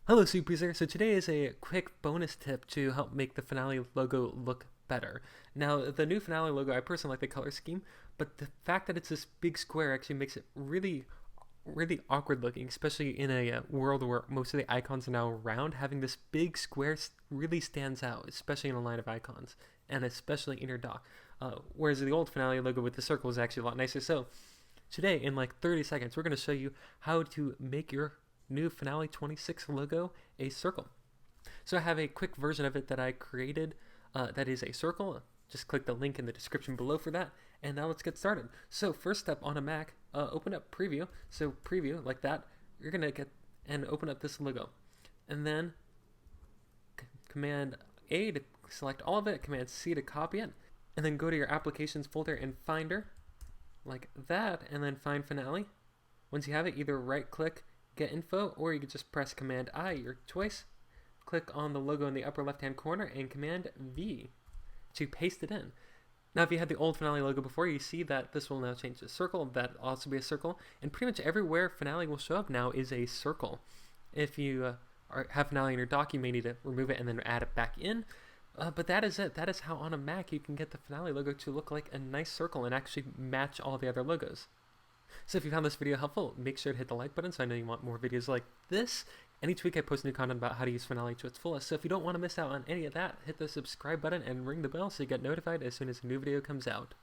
Hello Superuser, so today is a quick bonus tip to help make the Finale logo look better. Now the new Finale logo, I personally like the color scheme, but the fact that it's this big square actually makes it really awkward looking, especially in a world where most of the icons are now round. Having this big square really stands out, especially in a line of icons, and especially in your dock. Whereas the old Finale logo with the circle is actually a lot nicer. So today, in like 30 seconds, we're going to show you how to make your new Finale 26 logo a circle. So I have a quick version of it that I created that is a circle. Just click the link in the description below for that. And now let's get started. So first step on a Mac, open up Preview. So Preview, like that, you're going to get and open up this logo. And then Command A to select all of it, Command C to copy it. And then go to your Applications folder in Finder, like that, and then find Finale. Once you have it, either right click, get info, or you can just press Command I, your choice. Click on the logo in the upper left hand corner and Command V to paste it in. Now if you had the old Finale logo before, you see that this will now change to circle. That will also be a circle, and pretty much everywhere Finale will show up now is a circle. If you have Finale in your dock, you may need to remove it and then add it back in. But that is it. That is how on a Mac you can get the Finale logo to look like a nice circle and actually match all the other logos. So if you found this video helpful, make sure to hit the like button so I know you want more videos like this. And each week I post new content about how to use Finale to its fullest. So if you don't want to miss out on any of that, hit the subscribe button and ring the bell so you get notified as soon as a new video comes out.